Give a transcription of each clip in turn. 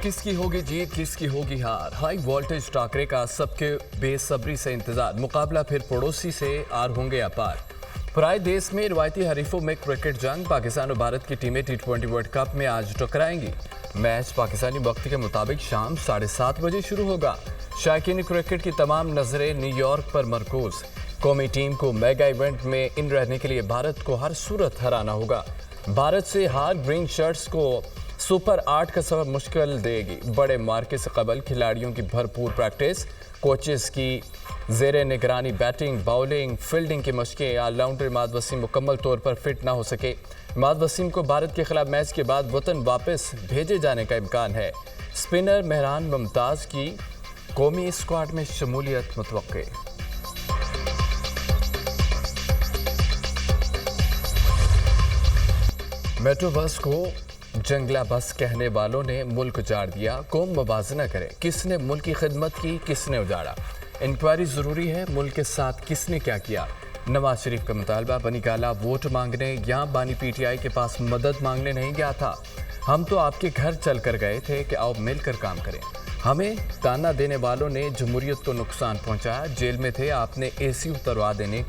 किसकी होगी जीत, किसकी होगी हार। हाई वोल्टेज टाकरे का सबके बेसब्री से इंतजार। मुकाबला फिर पड़ोसी से आर होंगे अपार। पराए देश में रिवायती हरीफों में क्रिकेट जंग। पाकिस्तान और भारत की टीमें T20 वर्ल्ड कप में आज टकराएंगी। मैच पाकिस्तानी वक्त के मुताबिक शाम 7:30 बजे शुरू होगा। शायकीन क्रिकेट की तमाम नजरें न्यूयॉर्क पर मरकूज। कौमी टीम को मेगा इवेंट में इन रहने के लिए भारत को हर सूरत हराना होगा। भारत से हार ग्रीन शर्ट्स को सुपर 8 का सबब मुश्किल देगी। बड़े मार्के से कबल खिलाड़ियों की भरपूर प्रैक्टिस, कोचेस की ज़ेरे निगरानी बैटिंग, बाउलिंग, फील्डिंग की मशकें। ऑलराउंडर इमाद वसीम मुकम्मल तौर पर फिट ना हो सके। इमाद वसीम को भारत के खिलाफ मैच के बाद वतन वापस भेजे जाने का इम्कान है। स्पिनर मेहरान मुमताज़ की कौमी स्क्वाड में शमूलियत मुतवक्के। मेट्रो बस को जंगला बस कहने वालों ने मुल्क उजाड़ दिया। कौम मुवाजना करे, किसने मुल्क की खिदमत की, किसने उजाड़ा। इंक्वायरी ज़रूरी है, मुल्क के साथ किसने क्या किया। नवाज शरीफ का मुतालबा, बनी गाला वोट मांगने यहाँ बानी PTI के पास मदद मांगने नहीं गया था। हम तो आपके घर चल कर गए थे कि आओ मिलकर काम करें। हमें ताना देने वालों ने जमहूरियत को नुकसान पहुँचाया। जेल में थे, आपने AC उतरवा देने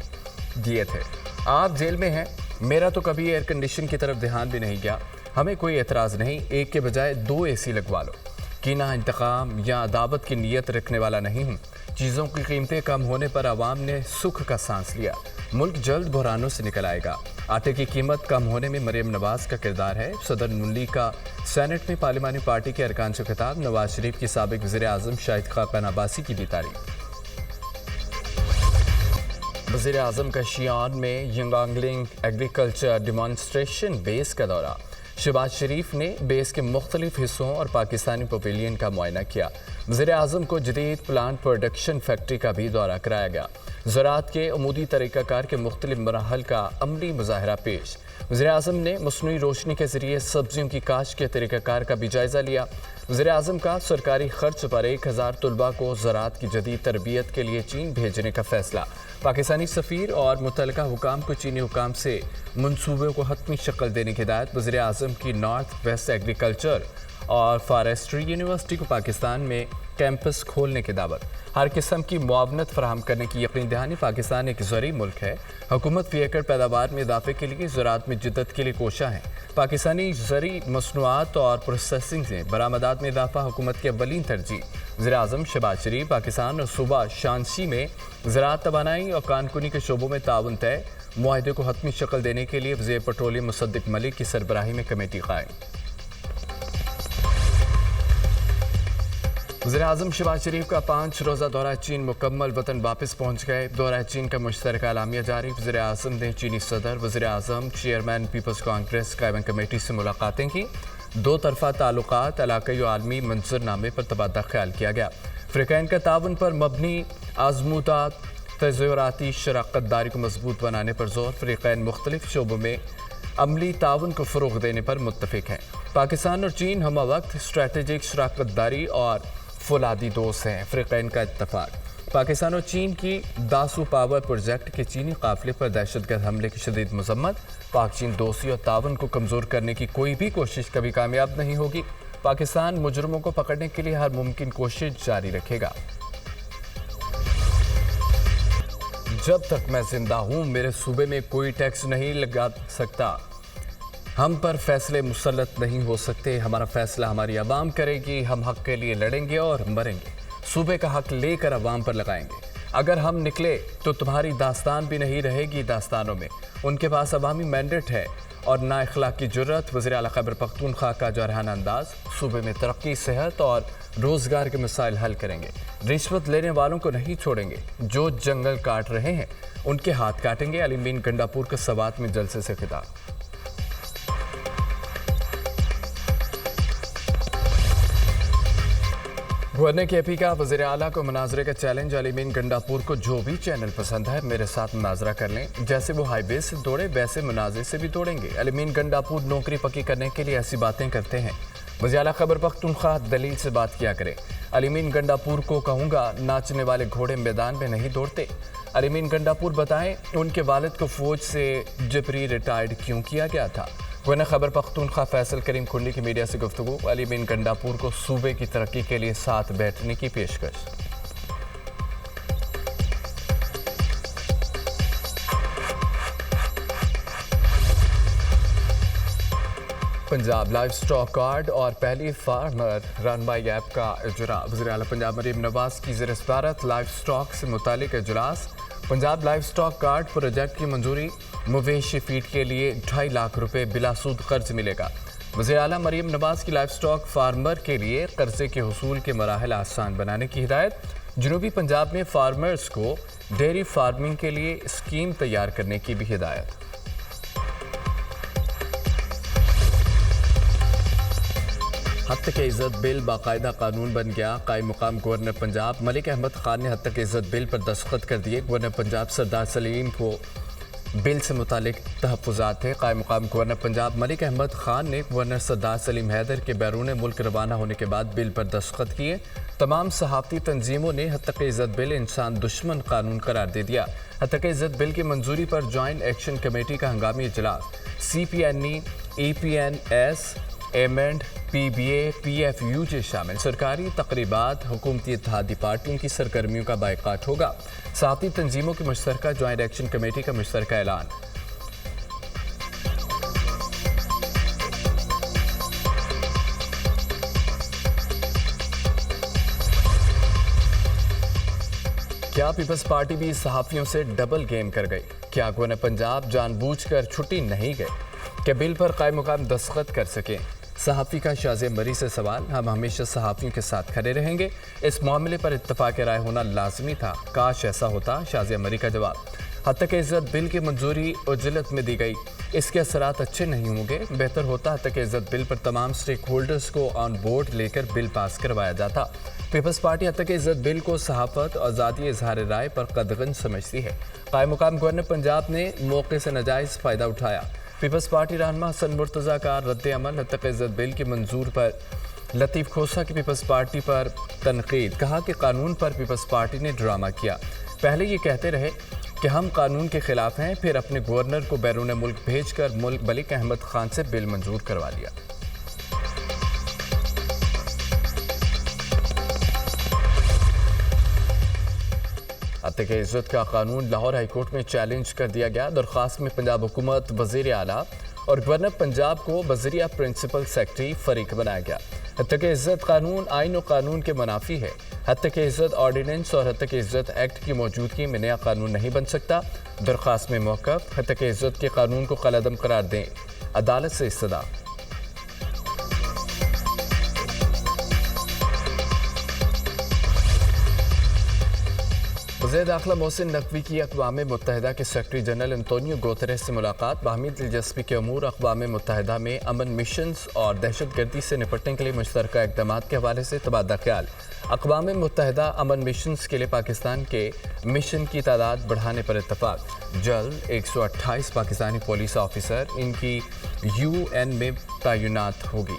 दिए थे। आप जेल में हैं, मेरा तो कभी एयर कंडीशन की तरफ ध्यान भी नहीं गया। हमें कोई एतराज़ नहीं, एक के बजाय 2 AC लगवा लो। कीना, इंतकाम या अदावत की नीयत रखने वाला नहीं हूँ। चीज़ों की कीमतें कम होने पर आवाम ने सुख का सांस लिया। मुल्क जल्द बहरानों से निकल आएगा। आटे की कीमत कम होने में मरियम नवाज का किरदार है। सदर नुली का सेनेट में पार्लिमानी पार्टी के अरकान से खिताब। नवाज शरीफ की साबिक वज़ीर आज़म शाहिद खाकन अब्बासी की भी तारीफ। वज़ीर आज़म का शियान में यंगांगलिंग एग्रीकल्चर डिमॉन्स्ट्रेशन बेस का दौरा। शहबाज शरीफ ने बेस के मुख्तलिफ हिस्सों और पाकिस्तानी पवेलियन का मुआयना किया। वज़ीर आज़म को जदीद प्लांट प्रोडक्शन फैक्ट्री का भी दौरा कराया गया। ज़राअत के अमूदी तरीक़ाकार के मुख्तलिफ मराहल का अमली मुज़ाहरा पेश। वज़ीर आज़म ने मसनूई रोशनी के ज़रिए सब्जियों की काश्त के तरीक़ाकार का भी जायज़ा लिया। वज़ीर आज़म का सरकारी खर्च पर 1000 तलबा को ज़राअत की जदीद तरबियत के लिए चीन भेजने का फैसला। पाकिस्तानी सफ़ीर और मुतल्लिका हुकाम को चीनी हुकाम से मनसूबों को हतमी शक्ल देने की हिदायत। वज़ीर आज़म की नॉर्थ वेस्ट एग्रीकल्चर और फॉरेस्ट्री यूनिवर्सिटी को पाकिस्तान में कैंपस खोलने की दावत। हर किस्म की मुआवनत फराहम करने की यकीन दहानी। पाकिस्तान एक ज़री मुल्क है। हुकूमत फी एकड़ पैदावार में इजाफे के लिए ज़राअत में जिद्दत के लिए कोशा है। पाकिस्तानी ज़री मसनूआत और प्रोसेसिंग से बरामदात में इजाफा हुकूमत की अव्वलीन तरजीह। वज़ीर आज़म शहबाज शरीफ पाकिस्तान और सूबा शांसी में ज़राअत, तवानाई और कानकुनी के शोबों में ताउन तय। मुआहदे को हतमी शक्ल देने के लिए वज़ीर पेट्रोलियम मुसद्दिक मलिक की सरबराही में कमेटी कायम। वज़ीर आज़म शहबाज शरीफ का 5 रोज़ा दौरा चीन मुकम्मल, वतन वापस पहुँच गए। दौरा चीन का मुश्तरका एलामिया जारी। वज़ीर आज़म ने चीनी सदर, वज़ीर आज़म, चेयरमैन पीपल्स कांग्रेस कायम कमेटी से मुलाकातें की। 2 तरफ़ा ताल्लुकात, इलाक़ाई और आलमी मंजरनामे पर तबादला ख्याल किया गया। फ़रीक़ैन का ताउन पर मबनी आज़मूदात तज़व्वुराती शराकत दारी को मजबूत बनाने पर जोर। फ़रीक़ैन मुख्तलिफ शोबों में अमली ताउन को फ़रोग़ देने पर मुत्तफ़िक़ हैं। पाकिस्तान और चीन हम वक्त स्ट्रैटेजिक शराकत दारी और फौलादी दोस्त हैं। फ़रीक़ैन का इत्तफ़ाक़। पाकिस्तान और चीन की दासू पावर प्रोजेक्ट के चीनी काफ़िले पर दहशतगर्द हमले की शदीद मज़म्मत। पाक चीन दोस्ती और ताउन को कमज़ोर करने की कोई भी कोशिश कभी कामयाब नहीं होगी। पाकिस्तान मुजरमों को पकड़ने के लिए हर मुमकिन कोशिश जारी रखेगा। जब तक मैं जिंदा हूँ, मेरे सूबे में कोई टैक्स नहीं लगा सकता। हम पर फैसले मुसल्लत नहीं हो सकते। हमारा फैसला हमारी आवाम करेगी। हम हक के लिए लड़ेंगे और मरेंगे। सूबे का हक लेकर आवाम पर लगाएंगे। अगर हम निकले तो तुम्हारी दास्तान भी नहीं रहेगी दास्तानों में। उनके पास अवामी मैंडेट है और ना इखलाक की जुर्रत। वज़ीर आला खैबर पख्तूनख्वा का जरहाना अंदाज। सूबे में तरक्की, सेहत और रोज़गार के मसाइल हल करेंगे। रिश्वत लेने वालों को नहीं छोड़ेंगे। जो जंगल काट रहे हैं उनके हाथ काटेंगे। अली मीन गंडापुर के सवात में जलसे से खिताब। गवर्नर KP का वज़ीर आला को मुनाजरे का चैलेंज। अली मीन गंडापुर को जो भी चैनल पसंद है मेरे साथ मुनाजरा कर लें। जैसे वो हाईवे से दौड़े वैसे मुनाजरे से भी दौड़ेंगे। अली मीन गंडापुर नौकरी पक्की करने के लिए ऐसी बातें करते हैं। वज़ीर आला खैबर पख्तूनख्वा दलील से बात किया करें। अली मीन गंडापुर को कहूँगा, नाचने वाले घोड़े मैदान में नहीं दौड़ते। अली मीन गंडापुर बताएं उनके वालिद को फ़ौज से जबरी रिटायर्ड क्यों किया गया था। گورنر خیبر پختونخوا فیصل کریم کنڈی کی میڈیا سے گفتگو، علی بن گنڈاپور کو صوبے کی ترقی کے لیے ساتھ بیٹھنے کی پیشکش۔ پنجاب لائف سٹاک کارڈ اور پہلی فارمر رن بائی ایپ کا اجراء، وزیر اعلیٰ پنجاب مریم نواز کی زیر صدارت لائف سٹاک سے متعلق اجلاس۔ Punjab life stock card project کی منظوری، مویشی فیڈ کے لیے 2.5 لاکھ روپے بلا سود قرض ملے گا۔ وزیر اعلیٰ مریم نواز کی لائف سٹاک فارمر کے لیے قرضے کے حصول کے مراحل آسان بنانے کی ہدایت۔ جنوبی پنجاب میں فارمرز کو ڈیری فارمنگ کے لیے اسکیم تیار کرنے کی بھی ہدایت۔ حد تک عزت بل باقاعدہ قانون بن گیا، قائم مقام گورنر پنجاب ملک احمد خان نے حد تک عزت بل پر دستخط کر دیے۔ گورنر پنجاب سردار سلیم کو بل سے متعلق تحفظات تھے۔ قائم مقام گورنر پنجاب ملک احمد خان نے گورنر سردار سلیم حیدر کے بیرون ملک روانہ ہونے کے بعد بل پر دستخط کیے۔ تمام صحافتی تنظیموں نے حد تک عزت بل انسان دشمن قانون قرار دے دیا۔ حد تک عزت بل کی منظوری پر جوائنٹ ایکشن کمیٹی کا ہنگامی اجلاس۔ C P N E, E P N S, ایمنڈ، P B A, P F U J شامل سرکاری تقریبات، حکومتی اتحادی پارٹیوں کی سرگرمیوں کا بائیکاٹ ہوگا۔ صحافتی تنظیموں کی مشترکہ جوائنٹ ایکشن کمیٹی کا مشترکہ اعلان۔ کیا پیپلز پارٹی بھی صحافیوں سے ڈبل گیم کر گئی؟ کیا گورنر پنجاب جان بوجھ کر چھٹی نہیں گئے کہ بل پر قائم مقام دستخط کر سکیں؟ صحافی کا شازیہ مری سے سوال۔ ہم ہمیشہ صحافیوں کے ساتھ کھڑے رہیں گے، اس معاملے پر اتفاق رائے ہونا لازمی تھا، کاش ایسا ہوتا۔ شازیہ مری کا جواب۔ حد تک عزت بل کی منظوری عجلت میں دی گئی، اس کے اثرات اچھے نہیں ہوں گے، بہتر ہوتا حد تک عزت بل پر تمام سٹیک ہولڈرز کو آن بورڈ لے کر بل پاس کروایا جاتا۔ پیپلز پارٹی حد تک عزت بل کو صحافت اور آزادی اظہار رائے پر قدغن سمجھتی ہے۔ قائم مقام گورنر پنجاب نے موقع سے ناجائز فائدہ اٹھایا۔ پیپلز پارٹی رہنما حسن مرتضیٰ کا رد عمل حد تک عزت بل کی منظور پر لطیف کھوسہ کی پیپلز پارٹی پر تنقید، کہا کہ قانون پر پیپلز پارٹی نے ڈرامہ کیا۔ پہلے یہ کہتے رہے کہ ہم قانون کے خلاف ہیں، پھر اپنے گورنر کو بیرون ملک بھیج کر ملک احمد خان سے بل منظور کروا لیا۔ حد تک عزت کا قانون لاہور ہائی کورٹ میں چیلنج کر دیا گیا۔ درخواست میں پنجاب حکومت، وزیر اعلیٰ اور گورنر پنجاب کو وزیرِ پرنسپل سیکرٹری فریق بنایا گیا۔ حد تک عزت قانون آئین و قانون کے منافی ہے۔ حد تک عزت آرڈیننس اور حد تک عزت ایکٹ کی موجودگی میں نیا قانون نہیں بن سکتا۔ درخواست میں موقف، حد تک عزت کے قانون کو کالعدم قرار دیں، عدالت سے استدعا۔ وزیر داخلہ محسن نقوی کی اقوام متحدہ کے سیکرٹری جنرل انطونیو گوتریس سے ملاقات۔ باہمی دلچسپی کے امور، اقوام متحدہ میں امن مشنز اور دہشت گردی سے نپٹنے کے لیے مشترکہ اقدامات کے حوالے سے تبادلہ خیال۔ اقوام متحدہ امن مشنز کے لیے پاکستان کے مشن کی تعداد بڑھانے پر اتفاق۔ جلد 128 پاکستانی پولیس آفیسر ان کی یو این میں تعینات ہوگی۔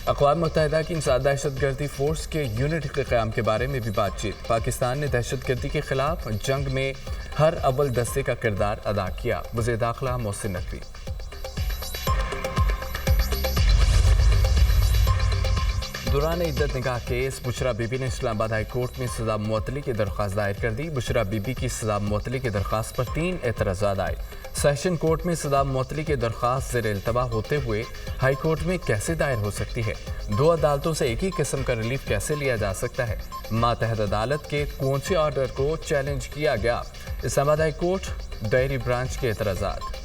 اقوام متحدہ کی انسداد دہشت گردی فورس کے یونٹ کے قیام کے بارے میں بھی بات چیت۔ پاکستان نے دہشت گردی کے خلاف جنگ میں ہر اول دستے کا کردار ادا کیا۔ وزیر داخلہ محسن نقوی۔ دوران عدت نکاح کیس بشرا بی بی نے اسلام آباد ہائی کورٹ میں سزا معطلی کی درخواست دائر کر دی۔ بشرا بی بی کی سزا معطلی کی درخواست پر 3 اعتراضات آئے۔ سیشن کورٹ میں سزا معطلی کی درخواست زیر التوا ہوتے ہوئے ہائی کورٹ میں کیسے دائر ہو سکتی ہے؟ 2 عدالتوں سے ایک ہی قسم کا ریلیف کیسے لیا جا سکتا ہے؟ ماتحت عدالت کے کون سے آرڈر کو چیلنج کیا گیا؟ اسلام آباد ہائی کورٹ ڈائری برانچ کے اعتراضات۔